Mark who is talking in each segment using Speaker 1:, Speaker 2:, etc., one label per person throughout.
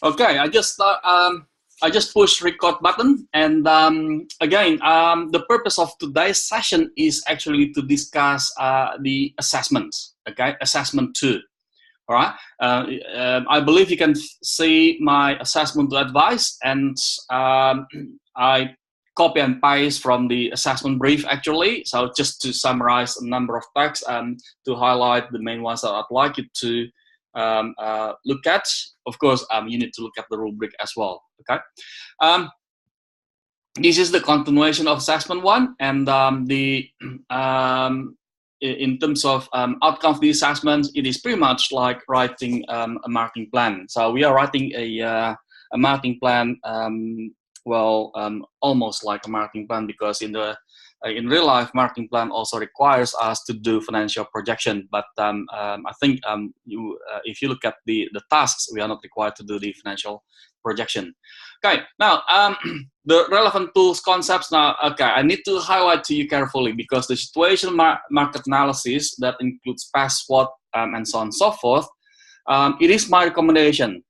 Speaker 1: Okay, I just push record button, and again, the purpose of today's session is actually to discuss the assessments. Okay, assessment 2. All right. I believe you can see my assessment to advice, and I copy and paste from the assessment brief actually. So just to summarize a number of texts and to highlight the main ones that I'd like you to look at. Of course, you need to look at the rubric as well. Okay. This is the continuation of assessment 1, and in terms of outcome of the assessment, it is pretty much like writing a marketing plan. So we are writing a marketing plan, almost like a marketing plan, because in real life, marketing plan also requires us to do financial projection. But I think if you look at the tasks, we are not required to do the financial projection. Okay, now the relevant tools, concepts. Now, okay, I need to highlight to you carefully, because the situational market analysis that includes past, SWOT, and so on and so forth, it is my recommendation.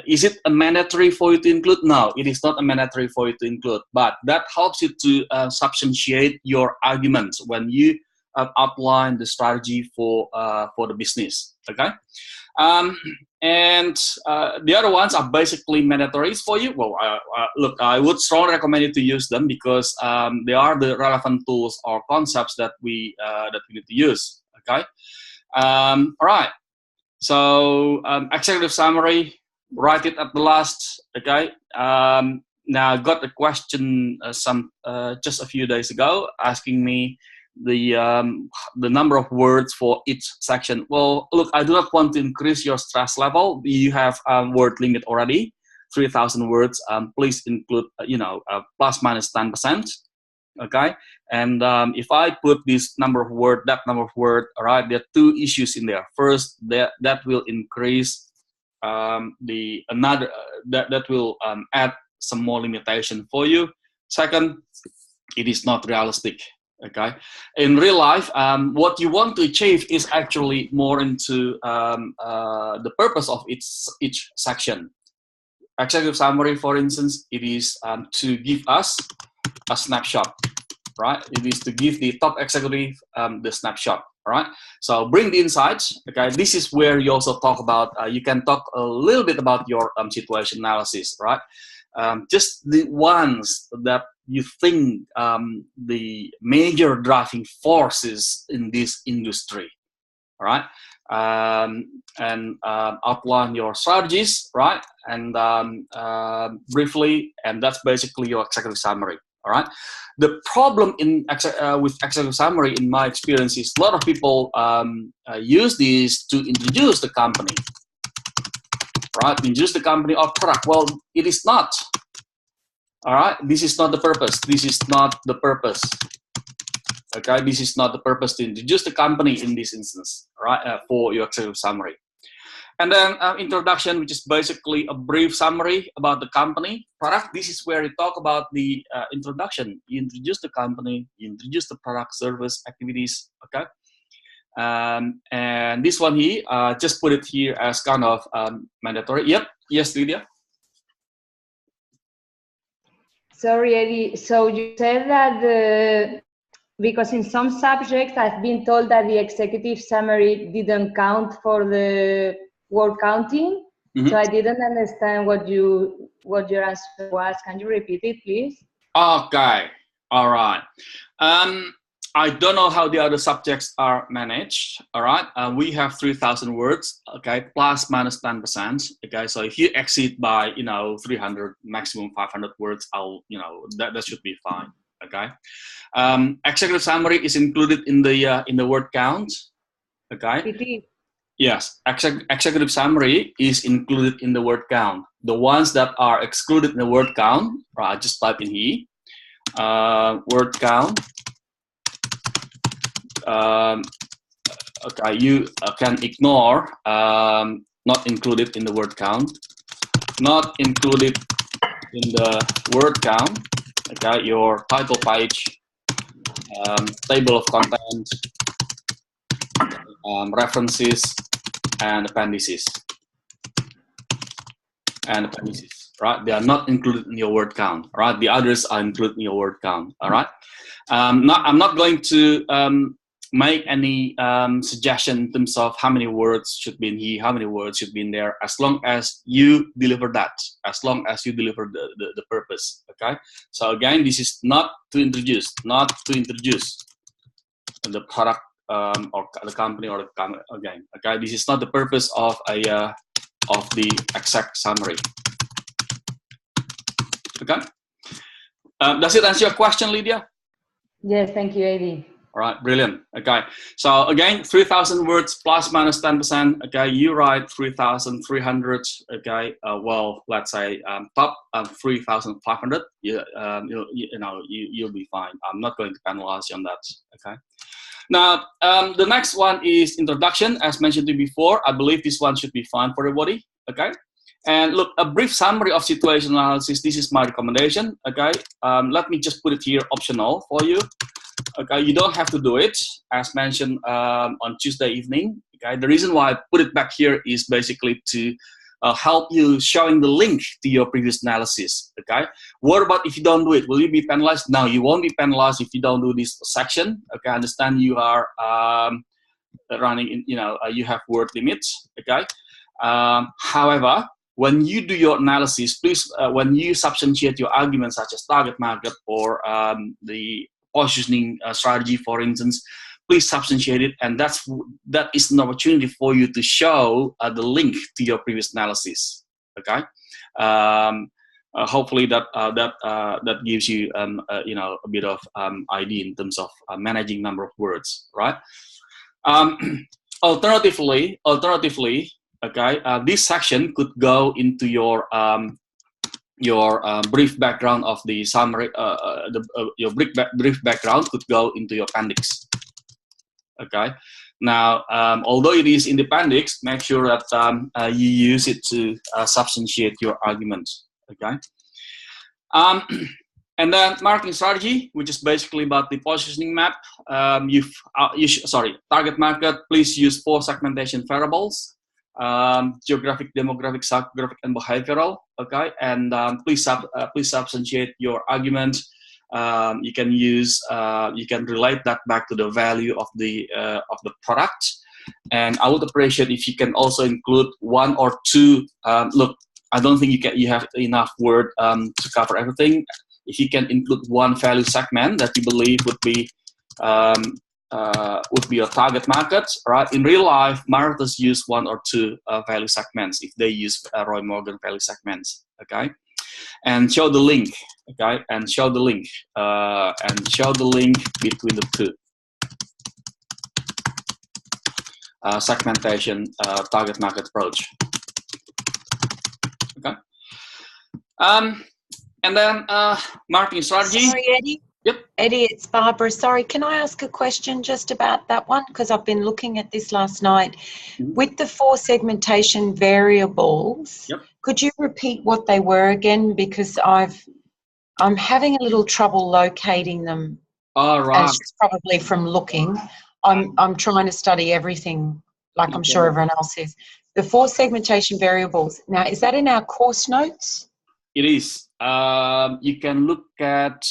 Speaker 1: Is it a mandatory for you to include? No, it is not a mandatory for you to include, but that helps you to substantiate your arguments when you outline the strategy for the business. Okay. And the other ones are basically mandatories for you. Well, look, I would strongly recommend you to use them, because they are the relevant tools or concepts that we need to use. Okay. All right. So executive summary, write it at the last. Okay. Now I got a question just a few days ago asking me the number of words for each section. Well, look, I do not want to increase your stress level. You have a word limit already, 3,000 words. Please include, plus minus 10%. Okay, and if I put this number of word, that number of word, all right, there are two issues in there. First, that will increase that will add some more limitation for you. Second, it is not realistic. Okay, in real life, what you want to achieve is actually more into the purpose of each section. Executive summary, for instance, it is to give us a snapshot, right? It is to give the top executive the snapshot, right? So bring the insights. Okay, this is where you also talk about. You can talk a little bit about your situation analysis, right? Just the ones that you think the major driving forces in this industry, all right? And outline your strategies, right? And briefly, and that's basically your executive summary, all right? The problem with executive summary, in my experience, is a lot of people use these to introduce the company, right? Introduce the company or product. Well, it is not. All right, this is not the purpose. This is not the purpose. Okay, this is not the purpose to introduce the company in this instance, right? For your executive summary. And then introduction, which is basically a brief summary about the company, product. This is where you talk about the introduction. You introduce the company, you introduce the product, service, activities. Okay. And this one here, just put it here as kind of mandatory. Yep. Yes, Lydia.
Speaker 2: Sorry, Eddie. So you said that because in some subjects I've been told that the executive summary didn't count for the word counting. Mm-hmm. So I didn't understand what your answer was. Can you repeat it, please?
Speaker 1: Okay. All right. I don't know how the other subjects are managed. All right. We have 3,000 words. Okay. Plus minus 10%. Okay. So if you exceed by 300, maximum 500 words, that should be fine. Okay. Executive summary is included in the word count. Okay.
Speaker 2: It is.
Speaker 1: Yes. Executive summary is included in the word count. The ones that are excluded in the word count, right? Just type in here. Word count. Okay, you can ignore not included in the word count, not included in the word count. Okay, your title page, table of content, references, and appendices. and appendices, right? They are not included in your word count, right? The others are included in your word count, all right? I'm not going to make any suggestion in terms of how many words should be in here, how many words should be in there, as long as you deliver that, as long as you deliver the purpose, okay? So again, this is not to introduce the product or the company or the again, okay? This is not the purpose of the exact summary, okay? Does it answer your question, Lydia?
Speaker 2: Yes, thank you, Eddie.
Speaker 1: All right, brilliant. Okay, so again, 3,000 words plus minus 10%. Okay, you write 3,300. Okay, well, let's say top 3,500. You'll be fine. I'm not going to penalize you on that. Okay. Now, the next one is introduction. As mentioned to you before, I believe this one should be fine for everybody. Okay. And look, a brief summary of situation analysis. This is my recommendation. Okay. Let me just put it here, optional for you. Okay, you don't have to do it, as mentioned on Tuesday evening. Okay, the reason why I put it back here is basically to help you showing the link to your previous analysis. Okay, what about if you don't do it? Will you be penalized? No, you won't be penalized if you don't do this section. Okay, I understand you are running in, you have word limits. Okay, however, when you do your analysis, please, when you substantiate your arguments such as target market or the positioning strategy, for instance, please substantiate it, and that is an opportunity for you to show the link to your previous analysis. Okay, hopefully that gives you a bit of idea in terms of managing number of words, right? Alternatively, okay, this section could go into your brief background of the summary. Your brief background could go into your appendix. Okay. Now, although it is in the appendix, make sure that you use it to substantiate your argument. Okay. And then marketing strategy, which is basically about the positioning map. Target market. Please use 4 segmentation variables. Geographic, demographic, psychographic, and behavioral. Okay, and please substantiate your argument. You can use, you can relate that back to the value of the product. And I would appreciate if you can also include 1 or 2. Look, I don't think you have enough word to cover everything. If you can include 1 value segment that you believe would be your target market, right? In real life, marketers use 1 or 2 value segments if they use Roy Morgan value segments, okay? And show the link, okay? And show the link, between the 2 segmentation target market approach, okay? And then marketing strategy.
Speaker 3: Sorry, Eddie.
Speaker 1: Yep.
Speaker 3: Eddie, it's Barbara. Sorry, can I ask a question just about that one? Because I've been looking at this last night.
Speaker 1: Mm-hmm.
Speaker 3: With the 4 segmentation variables,
Speaker 1: yep.
Speaker 3: Could you repeat what they were again? Because I'm having a little trouble locating them.
Speaker 1: All right.
Speaker 3: As probably from looking. I'm trying to study everything, like I'm sure everyone else is. The 4 segmentation variables. Now, is that in our course notes?
Speaker 1: It is. You can look at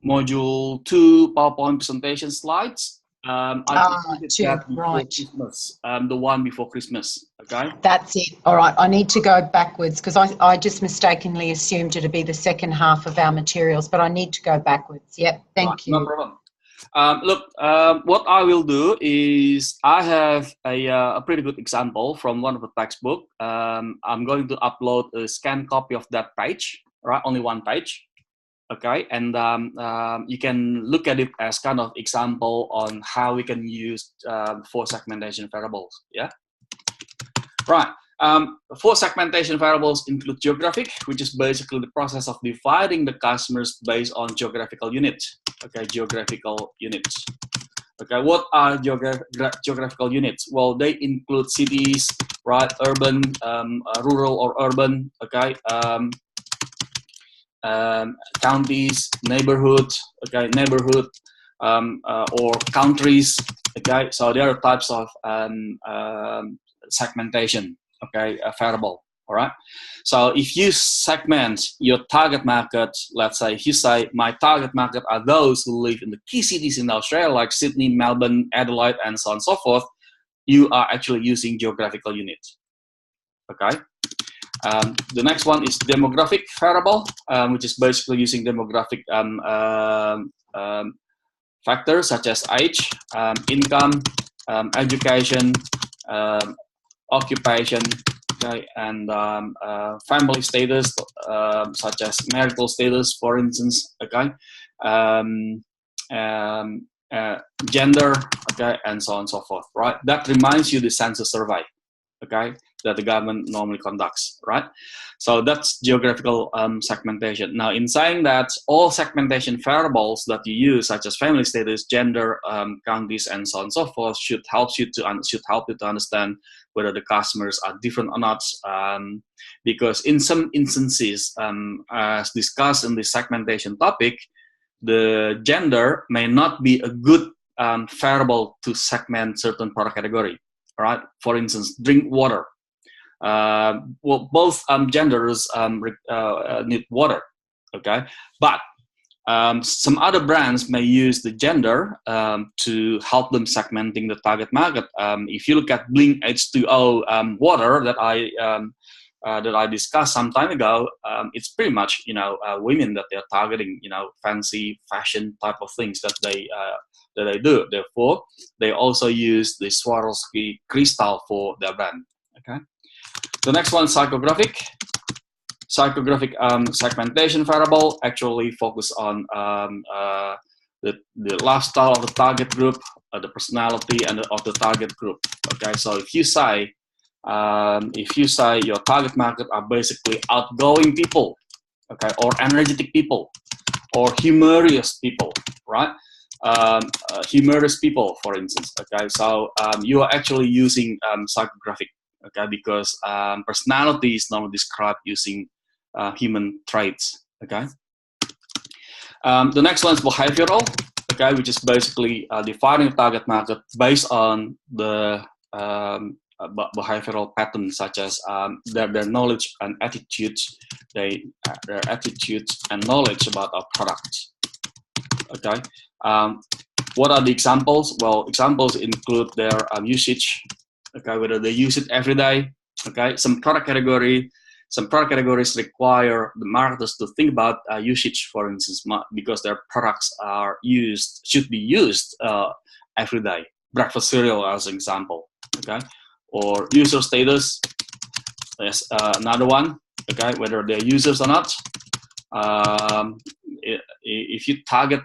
Speaker 1: module 2 PowerPoint presentation slides. I that
Speaker 3: right.
Speaker 1: Christmas, the one before Christmas. Okay.
Speaker 3: That's it. All right. I need to go backwards because I just mistakenly assumed it to be the second half of our materials, but I need to go backwards. Yep. Thank you.
Speaker 1: No problem. Look, what I will do is I have a pretty good example from one of the textbook. I'm going to upload a scanned copy of that page, right? Only 1 page. Okay, and you can look at it as kind of example on how we can use 4 segmentation variables. Yeah, right. 4 segmentation variables include geographic, which is basically the process of dividing the customers based on geographical units. Okay, geographical units. Okay, what are geographical units? Well, they include cities, right? Urban, rural or urban. Okay. Counties, neighborhood, okay, or countries, okay. So there are types of segmentation, okay, variable, All right. So if you segment your target market, let's say, if you say my target market are those who live in the key cities in Australia, like Sydney, Melbourne, Adelaide, and so on and so forth, you are actually using geographical unit. Okay. The next one is demographic variable, which is basically using demographic factors such as age, income, education, occupation, okay, and family status, such as marital status, for instance, okay, gender, okay, and so on and so forth, right? That reminds you the census survey, okay, that the government normally conducts, right? So that's geographical segmentation. Now, in saying that, all segmentation variables that you use, such as family status, gender, counties, and so on and so forth, should help you to understand whether the customers are different or not. Because in some instances, as discussed in the segmentation topic, the gender may not be a good variable to segment certain product category. All right. For instance, drink water. Well, both genders need water, okay, but some other brands may use the gender to help them segmenting the target market. If you look at Blink H2O water that I discussed some time ago, it's pretty much women that they're targeting, fancy fashion type of things that they do. Therefore, they also use the Swarovski crystal for their brand. Okay. The next one, psychographic. Psychographic segmentation variable actually focus on the lifestyle of the target group, the personality of the target group. Okay, so if you say your target market are basically outgoing people, okay, or energetic people, or humorous people, right? Humorous people, for instance. Okay, so you are actually using psychographic. Okay, because personality is normally described using human traits. Okay. The next one is behavioral. Okay, which is basically defining a target market based on the behavioral patterns, such as their knowledge and attitudes, their attitudes and knowledge about our products. Okay. What are the examples? Well, examples include their usage. Okay, whether they use it every day. Okay, some product categories require the marketers to think about usage, for instance, because their products should be used every day. Breakfast cereal, as an example. Okay, or user status is another one. Okay, whether they're users or not. If you target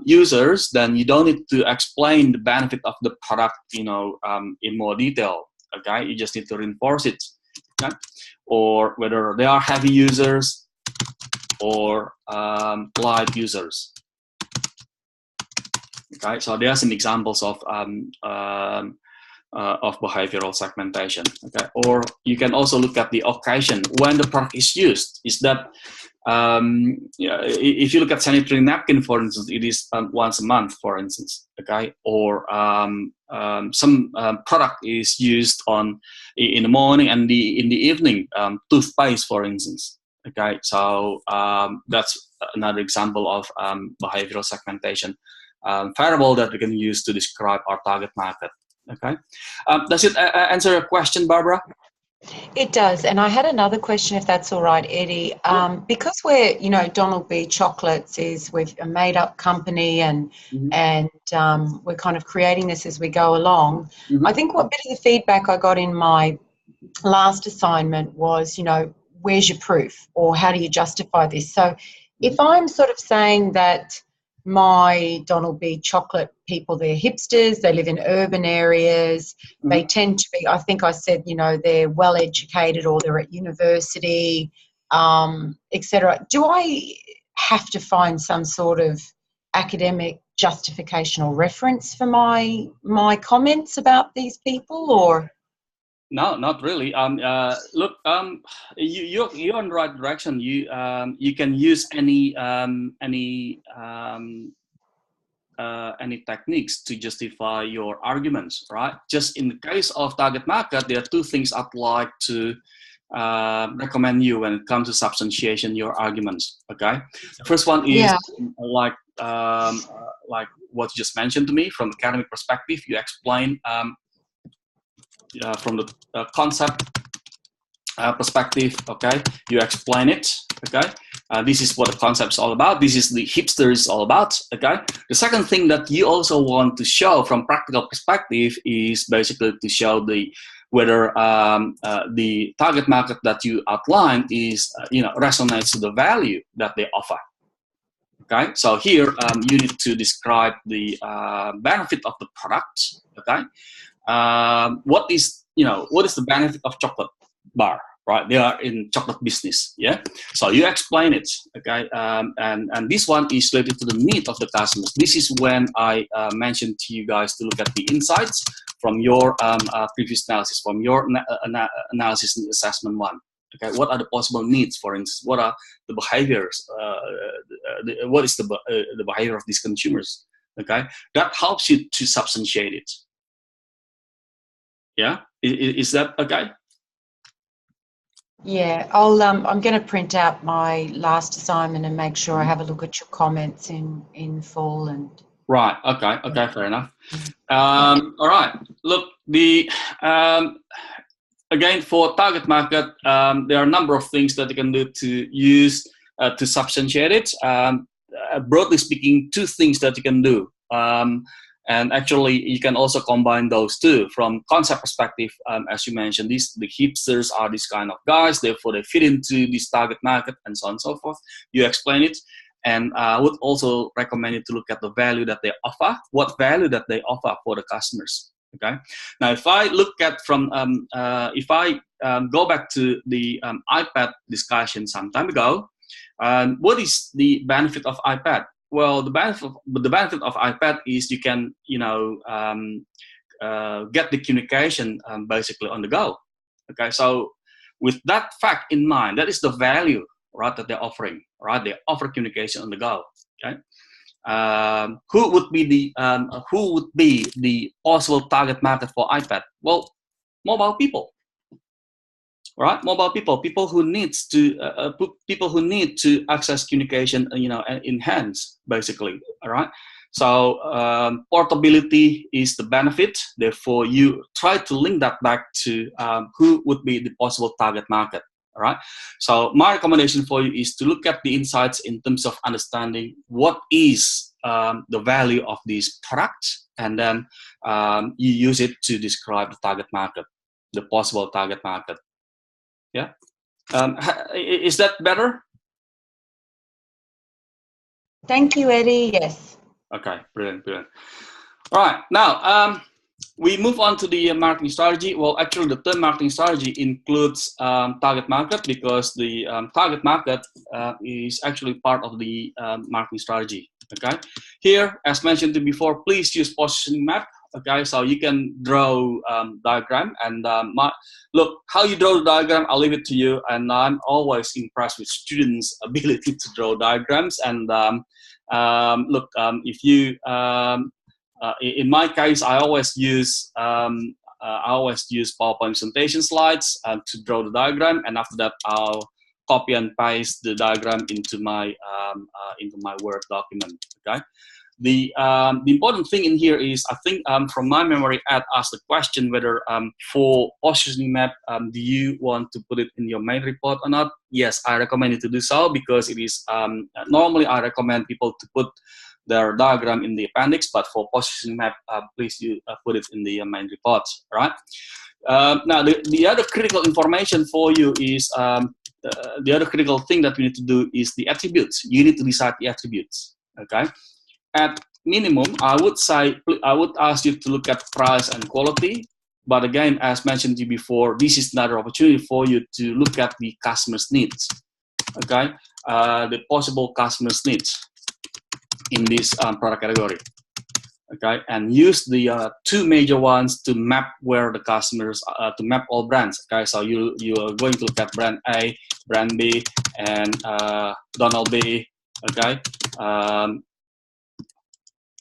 Speaker 1: users, then you don't need to explain the benefit of the product, in more detail. Okay, you just need to reinforce it. Okay, or whether they are heavy users or light users. Okay, so there are some examples of behavioral segmentation. Okay, or you can also look at the occasion when the product is used. Is that if you look at sanitary napkin, for instance, it is once a month, for instance. Okay, or some product is used in the morning and in the evening. Toothpaste, for instance. Okay, so that's another example of behavioral segmentation variable that we can use to describe our target market. Okay, does it answer your question, Barbara?
Speaker 3: It does. And I had another question, if that's all right, Eddie. Because we're, Donald B. Chocolates we're a made-up company and we're kind of creating this as we go along. I think what bit of the feedback I got in my last assignment was, where's your proof, or how do you justify this? So if I'm sort of saying that my Donald B. Chocolate people, they're hipsters, they live in urban areas, they tend to be, I think I said, they're well educated or they're at university, etc. Do I have to find some sort of academic justification or reference for my comments about these people, or?
Speaker 1: No, not really. Look, you're in the right direction. You can use any techniques to justify your arguments, right? Just in the case of target market, there are two things I'd like to recommend you when it comes to substantiation your arguments. Okay, the first one is like what you just mentioned to me from academic perspective. You explain from the concept perspective. Okay, you explain it. Okay, this is what the concept is all about. This is the hipster is all about. Okay, the second thing that you also want to show from practical perspective is basically to show the whether the target market that you outline is resonates to the value that they offer. Okay, so here you need to describe the benefit of the product. Okay, what is the benefit of chocolate bar? Right, they are in chocolate business. Yeah, so you explain it. Okay, and this one is related to the need of the customers. This is when I mentioned to you guys to look at the insights from your previous analysis, from your analysis and assessment one. Okay, what are the possible needs? For instance, what are the behaviors? What is the behavior of these consumers? Okay, that helps you to substantiate it. Yeah, is that okay?
Speaker 3: Yeah, I'm going to print out my last assignment and make sure I have a look at your comments in full. And
Speaker 1: right, okay, fair enough. All right, look, the again for target market, there are a number of things that you can do to use to substantiate it. Broadly speaking, two things that you can do. And actually, you can also combine those two. From concept perspective, as you mentioned, the hipsters are these kind of guys, therefore they fit into this target market and so on and so forth. You explain it. And I would also recommend you to look at the value that they offer, what value that they offer for the customers. Okay. Now, if I look at from, if I go back to the iPad discussion some time ago, what is the benefit of iPad? Well, the benefit of iPad is you can, get the communication basically on the go. Okay, so with that fact in mind, that is the value, right, that they're offering. Right, they offer communication on the go. Okay, who would be the possible target market for iPad? Well, mobile people. Right, mobile people who need to access communication, in hands, basically. All right, so portability is the benefit. Therefore, you try to link that back to who would be the possible target market. All right, so my recommendation for you is to look at the insights in terms of understanding what is the value of these products, and then you use it to describe the target market, the possible target market. Yeah, is that better?
Speaker 3: Thank you, Eddie. Yes.
Speaker 1: Okay, brilliant. All right, now we move on to the marketing strategy. Well, actually, the term marketing strategy includes target market, because the target market is actually part of the marketing strategy. Okay, here, as mentioned before, please use positioning map. Okay, so you can draw diagram, and look, how you draw the diagram, I'll leave it to you. And I'm always impressed with students' ability to draw diagrams. And look, if you, in my case, I always use PowerPoint presentation slides to draw the diagram, and after that, I'll copy and paste the diagram into my Word document. Okay. The important thing in here is, I think from my memory, Ed asked the question whether for positioning map, do you want to put it in your main report or not? Yes, I recommend you to do so, because it is normally I recommend people to put their diagram in the appendix, but for positioning map, please you put it in the main report. Right? Now the other critical information for you is the other critical thing that we need to do is the attributes. You need to decide the attributes. Okay. At minimum, I would ask you to look at price and quality. But again, as mentioned to you before, this is another opportunity for you to look at the customer's needs. Okay, the possible customer's needs in this product category. Okay, and use the two major ones to map where the customers to map all brands. Okay, so you are going to look at brand A, brand B, and Donald B. Okay.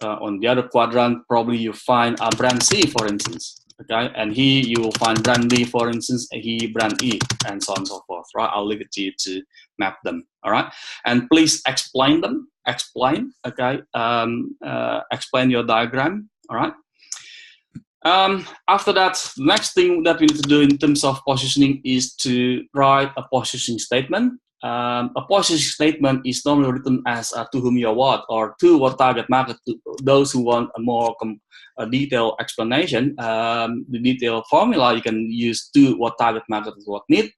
Speaker 1: On the other quadrant, probably you find a brand C, for instance. Okay, and here you will find brand B, for instance, and here brand E, and so on and so forth, right? I'll leave it to you to map them, all right? And please explain them, explain, okay? Explain your diagram, all right? After that, the next thing that we need to do in terms of positioning is to write a positioning statement. A positioning statement is normally written as to whom you are what, or to what target market. To those who want a more detailed explanation, the detailed formula, you can use to what target market is what need.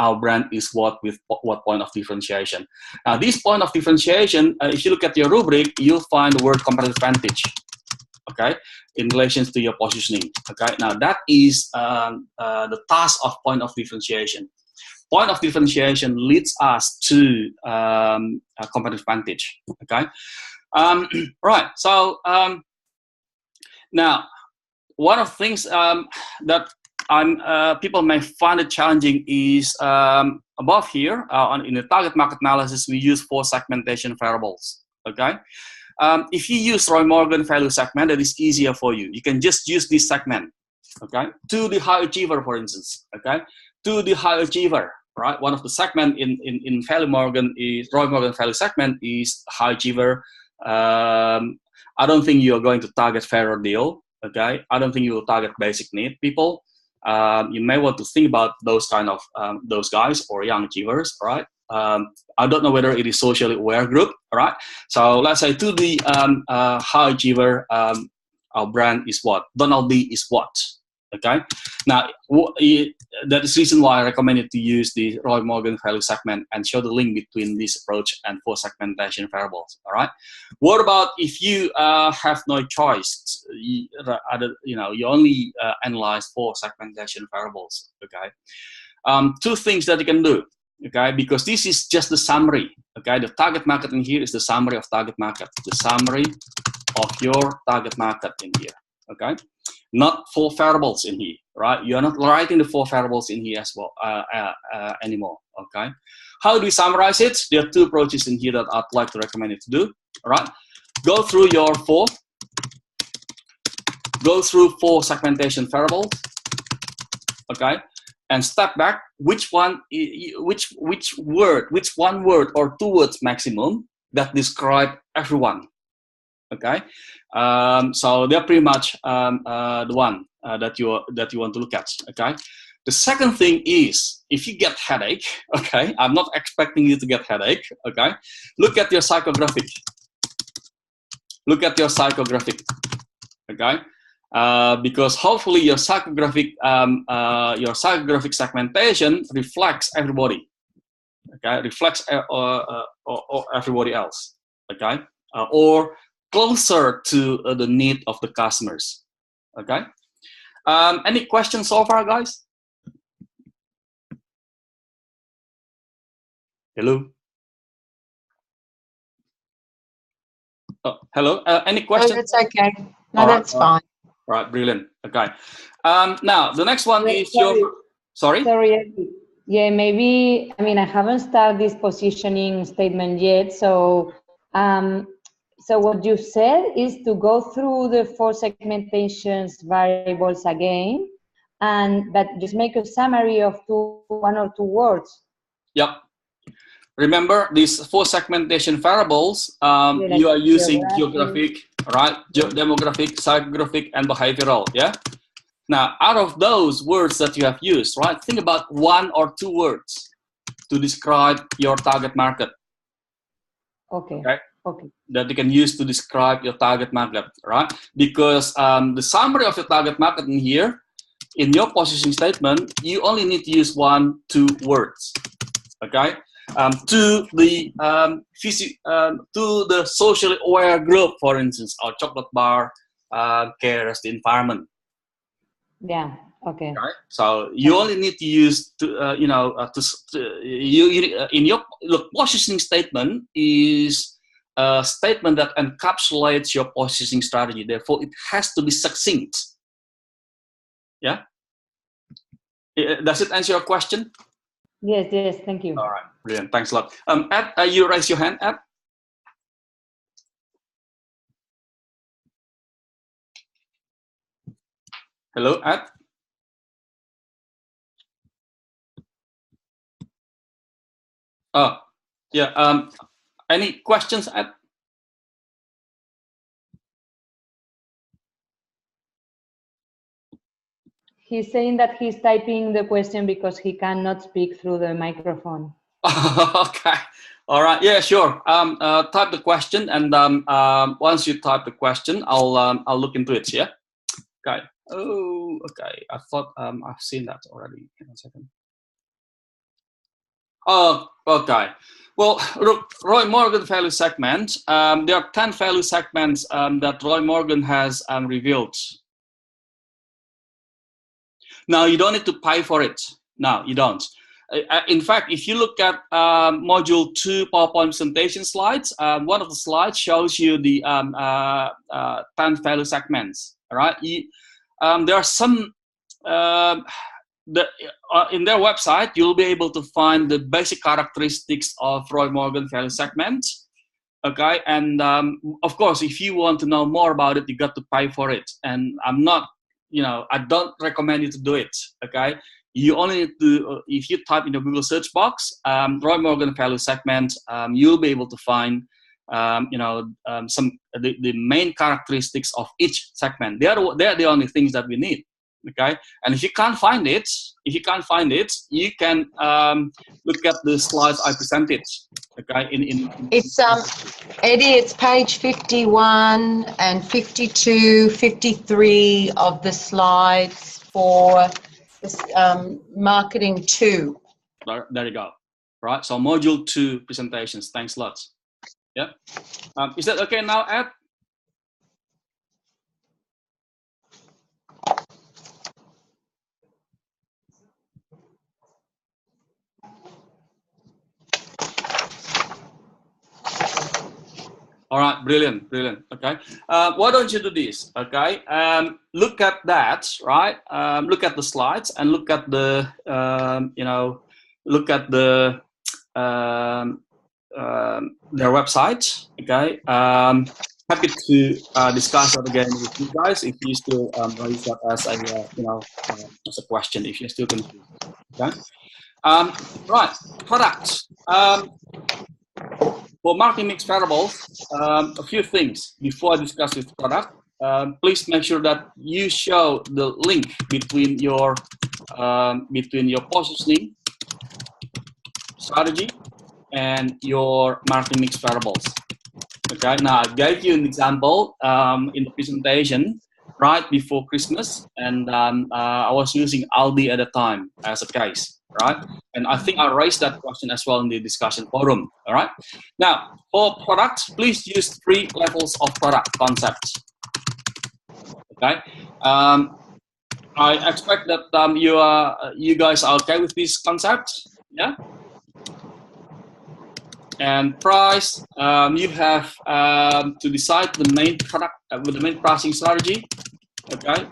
Speaker 1: Our brand is what with what point of differentiation. Now, this point of differentiation, if you look at your rubric, you'll find the word competitive advantage, okay, in relation to your positioning. Okay, now that is the task of point of differentiation. Point of differentiation leads us to a competitive advantage. Okay, right. So now, one of the things that people may find it challenging is above here in the target market analysis, we use 4 segmentation variables. Okay, if you use Roy Morgan value segment, that is easier for you. You can just use this segment. Okay, to the high achiever, for instance. Okay, to the high achiever. Right, one of the segment in Roy Morgan value segment is high achiever. I don't think you are going to target fairer deal. Okay, I don't think you will target basic need people. You may want to think about those kind of those guys or young achievers. Right. I don't know whether it is socially aware group. All right. So let's say to the high achiever, our brand is what? Donald B is what? Okay. Now that is the reason why I recommended to use the Roy Morgan value segment and show the link between this approach and 4 segmentation variables. All right. What about if you have no choice? You only analyze 4 segmentation variables. Okay. 2 things that you can do. Okay, because this is just the summary. Okay, the target market in here is the summary of target market. The summary of your target market in here. Okay, not 4 variables in here. Right, you are not writing the 4 variables in here as well anymore. Okay, how do we summarize it? There are 2 approaches in here that I'd like to recommend you to do. All right, go through 4 segmentation variables. Okay. And step back. Which one word or 2 words maximum that describe everyone? Okay, so they're pretty much the one that you want to look at. Okay, the second thing is if you get headache. Okay, I'm not expecting you to get headache. Okay, look at your psychographic. Look at your psychographic. Okay. Because hopefully your psychographic segmentation reflects everybody, okay? Reflects everybody else, okay? Or closer to the need of the customers, okay? Any questions so far, guys? Hello. Oh, hello. Any questions?
Speaker 3: Oh, that's okay. No, that's fine.
Speaker 1: Right, brilliant. Okay. Now the next one is sorry.
Speaker 2: Yeah, maybe. I mean, I haven't started this positioning statement yet. So, so what you said is to go through the 4 segmentations variables again, but just make a summary of 1 or 2 words.
Speaker 1: Yep. Remember these 4 segmentation variables. You are using geographic, right? Demographic, psychographic, and behavioral. Yeah. Now, out of those words that you have used, right? Think about 1 or 2 words to describe your target market.
Speaker 2: Okay. Okay.
Speaker 1: That you can use to describe your target market, right? Because the summary of your target market in here, in your positioning statement, you only need to use 1, 2 words. Okay. To the socially aware group, for instance, our chocolate bar cares the environment.
Speaker 2: Yeah. Okay.
Speaker 1: Right? So you only need to use in your positioning statement is a statement that encapsulates your positioning strategy. Therefore, it has to be succinct. Yeah. Does it answer your question?
Speaker 2: Yes. Yes. Thank you.
Speaker 1: All right. Brilliant. Thanks a lot. Ed, you raise your hand, Ed. Hello, Ed. Oh, yeah. Any questions, Ed?
Speaker 2: He's saying that he's typing the question because he cannot speak through the microphone.
Speaker 1: Okay. All right. Yeah, sure. Type the question, and once you type the question, I'll look into it. Yeah. Okay. Oh, okay. I thought I've seen that already. Hang on a second. Oh, okay. Well, look, Roy Morgan value segment. There are 10 value segments that Roy Morgan has revealed. Now, you don't need to pay for it. No, you don't. In fact, if you look at module 2 PowerPoint presentation slides, one of the slides shows you the 10 value segments. All right. There are some in their website, you'll be able to find the basic characteristics of Roy Morgan value segment. Okay, and of course, if you want to know more about it, you got to pay for it. And I'm not, I don't recommend you to do it. Okay, you only need to, if you type in the Google search box, Roy Morgan value segment, you'll be able to find, some the main characteristics of each segment. They're the only things that we need. Okay, and if you can't find it, you can look at the slides I presented. Okay,
Speaker 3: it's Eddie, it's page 51 and 52, 53 of the slides for this, marketing 2.
Speaker 1: There you go. Right, so module 2 presentations. Thanks a lot. Yeah, is that okay now, Ed? All right, brilliant. Okay, why don't you do this? Okay, look at that, right? Look at the slides and look at the, their website. Okay, happy to discuss that again with you guys if you still raise that as a, as a question if you're still confused. Okay, right, products. For marketing mix variables, a few things before I discuss this product. Please make sure that you show the link between your positioning strategy and your marketing mix variables. Okay. Now I gave you an example in the presentation right before Christmas, and I was using Aldi at the time as a case. Right, and I think I raised that question as well in the discussion forum. All right, now for products, please use 3 levels of product concepts. Okay, I expect that you guys are okay with this concept. Yeah, and price, you have to decide the main product with the main pricing strategy. Okay.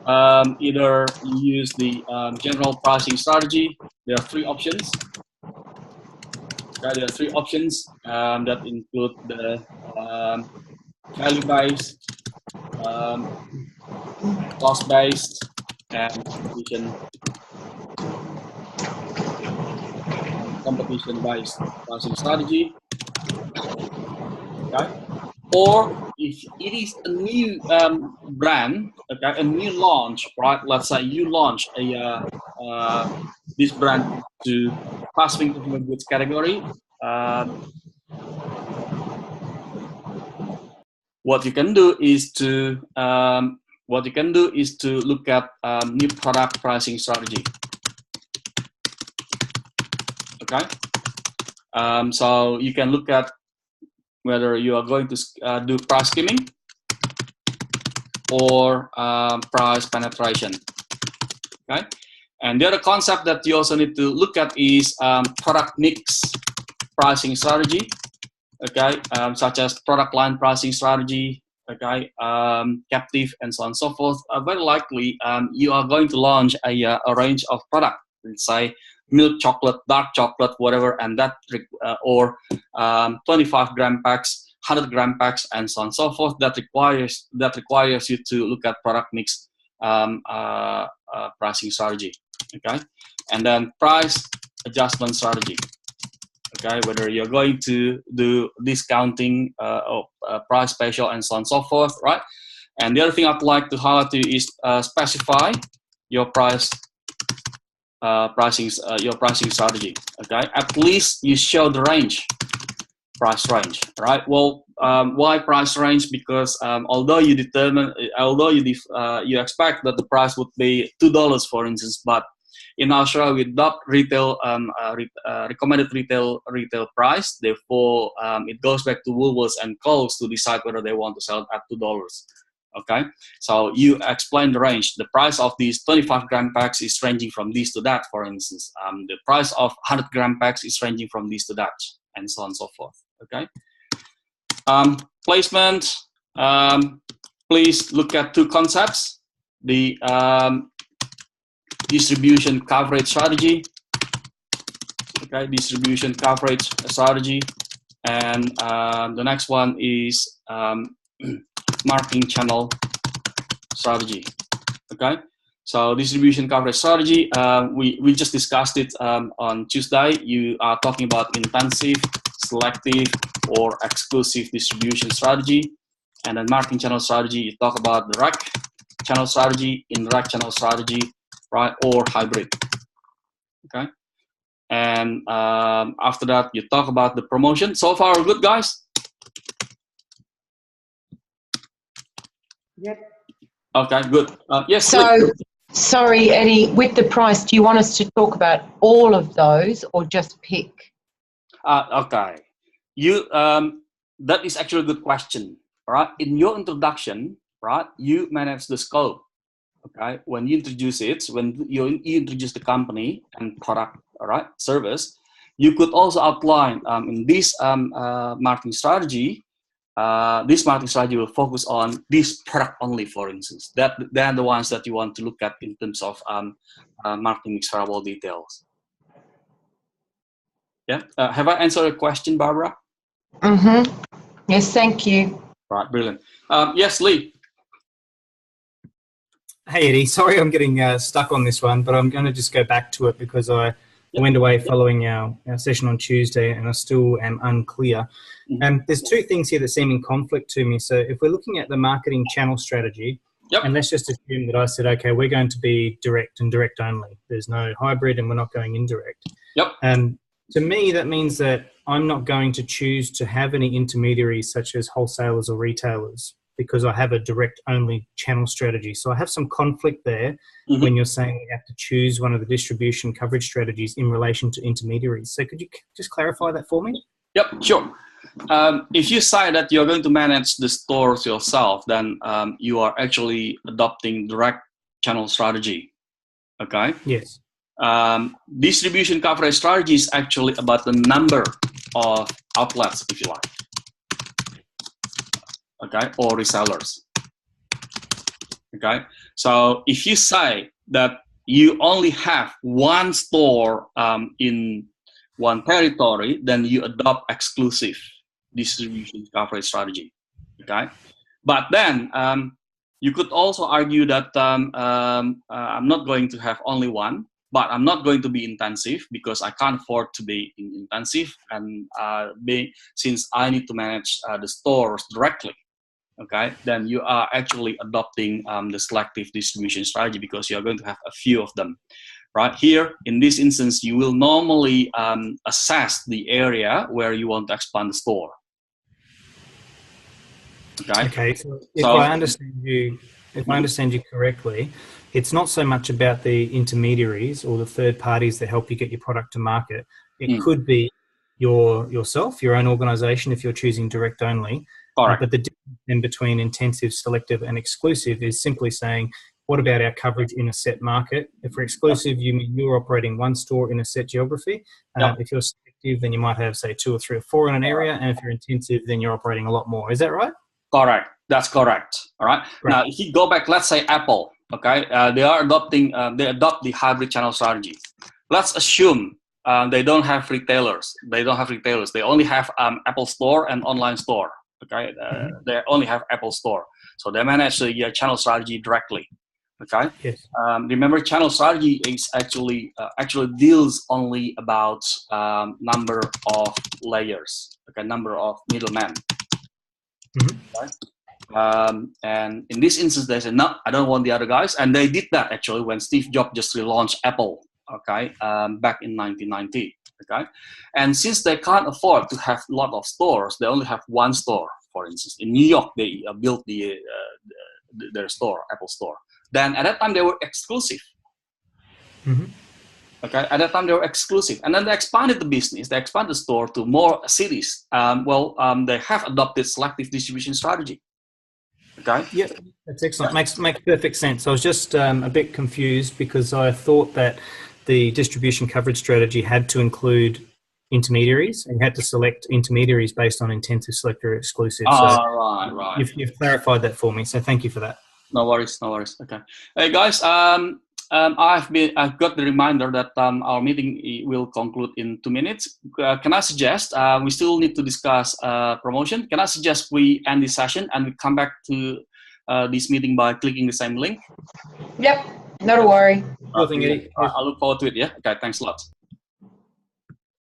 Speaker 1: Either you use the general pricing strategy. There are 3 options. Okay, there are 3 options that include the value-based, cost-based, and competition-based pricing strategy. Okay. Or if it is a new brand, okay, a new launch, right? Let's say you launch this brand to fast-moving consumer goods category. What you can do is to look at new product pricing strategy. Okay, so you can look at whether you are going to do price skimming or price penetration. Okay, and the other concept that you also need to look at is product mix pricing strategy. Okay, such as product line pricing strategy. Okay, captive and so on and so forth. Very likely, you are going to launch a range of product. Let's say milk chocolate, dark chocolate, whatever, and that or 25-gram packs, 100-gram packs, and so on and so forth. That requires you to look at product mix pricing strategy. Okay, and then price adjustment strategy. Okay, whether you're going to do discounting or price special and so on and so forth, right? And the other thing I'd like to highlight to you is specify your pricing strategy. Okay, at least you show the price range, right? Well, why price range? Because although you expect that the price would be $2, for instance, but in Australia we adopt retail recommended retail price. Therefore, it goes back to Woolworths and Coles to decide whether they want to sell it at $2. Okay, so you explain the range. The price of these 25-gram packs is ranging from this to that, for instance. The price of 100-gram packs is ranging from this to that, and so on and so forth. Okay. Placement. Please look at two concepts: the distribution coverage strategy. Okay, distribution coverage strategy, and the next one is marketing channel strategy. Okay, so distribution coverage strategy, we just discussed it on Tuesday. You are talking about intensive, selective, or exclusive distribution strategy. And then marketing channel strategy, you talk about direct channel strategy, indirect channel strategy, right, or hybrid. Okay, and after that you talk about the promotion. So far good, guys?
Speaker 2: Yep.
Speaker 1: Okay, good. Yes.
Speaker 3: So,
Speaker 1: please.
Speaker 3: sorry, Eddie, with the price, do you want us to talk about all of those or just pick?
Speaker 1: Okay. You that is actually a good question, right? In your introduction, right, you manage the scope. Okay, when you introduce it, when you introduce the company and product, all right, service, you could also outline in this marketing strategy. This marketing strategy will focus on this product only, for instance. They're the ones that you want to look at in terms of marketing mix variable details. Yeah, have I answered your question, Barbara?
Speaker 3: Mm-hmm. Yes, thank you.
Speaker 1: Right, brilliant. Yes, Lee.
Speaker 4: Hey, Eddie. Sorry I'm getting stuck on this one, but I'm going to just go back to it because I went away following our session on Tuesday and I still am unclear. There's two things here that seem in conflict to me. So if we're looking at the marketing channel strategy, and let's just assume that I said, okay, we're going to be direct and direct only. There's no hybrid and we're not going indirect. To me, that means that I'm not going to choose to have any intermediaries such as wholesalers or retailers because I have a direct only channel strategy. So I have some conflict there when you're saying we have to choose one of the distribution coverage strategies in relation to intermediaries. So could you just clarify that for me?
Speaker 1: Yep, sure. If you say that you're going to manage the stores yourself, then you are actually adopting direct channel strategy. Okay?
Speaker 4: Yes.
Speaker 1: Distribution coverage strategy is actually about the number of outlets, if you like. Okay, or resellers. Okay, so if you say that you only have one store in one territory, then you adopt exclusive distribution coverage strategy. Okay, but then you could also argue that I'm not going to have only one, but I'm not going to be intensive because I can't afford to be intensive, and since I need to manage the stores directly. Okay, then you are actually adopting the selective distribution strategy because you are going to have a few of them. Right here, in this instance, you will normally assess the area where you want to expand the store.
Speaker 4: Okay. So if I understand you correctly, it's not so much about the intermediaries or the third parties that help you get your product to market. It could be yourself, your own organization, if you're choosing direct only. But the difference in between intensive, selective, and exclusive is simply saying, what about our coverage in a set market? If we're exclusive, you mean you're operating one store in a set geography. If you're selective, then you might have, say, 2 or 3 or 4 in an area. And if you're intensive, then you're operating a lot more. Is that right?
Speaker 1: Correct. That's correct. All right. Now, if you go back, let's say Apple, okay, they adopt the hybrid channel strategy. Let's assume they don't have retailers. They only have Apple Store and online store. Okay, they only have Apple Store, so they manage the channel strategy directly. Okay.
Speaker 4: Yes.
Speaker 1: Remember, channel strategy is actually deals only about number of layers, okay, number of middlemen. Okay? And in this instance, they said, no, I don't want the other guys, and they did that actually when Steve Jobs just relaunched Apple, okay, back in 1990. Okay, and since they can't afford to have a lot of stores, they only have one store. For instance, in New York, they built their store, Apple Store. Then at that time, they were exclusive. Okay, at that time they were exclusive, and then they expanded the business. They expanded the store to more cities. They have adopted selective distribution strategy. Okay.
Speaker 4: Yeah, that's excellent. Makes perfect sense. I was just a bit confused because I thought that the distribution coverage strategy had to include intermediaries, and you had to select intermediaries based on intent to select or exclusive.
Speaker 1: Right.
Speaker 4: You've clarified that for me, so thank you for that.
Speaker 1: No worries. Okay. Hey guys, I've got the reminder that our meeting will conclude in 2 minutes. Can I suggest we still need to discuss promotion? Can I suggest we end this session and we come back to this meeting by clicking the same link?
Speaker 3: Yep, not a worry.
Speaker 4: Nothing, Eddie.
Speaker 1: I look forward to it. Yeah. Okay. Thanks a lot.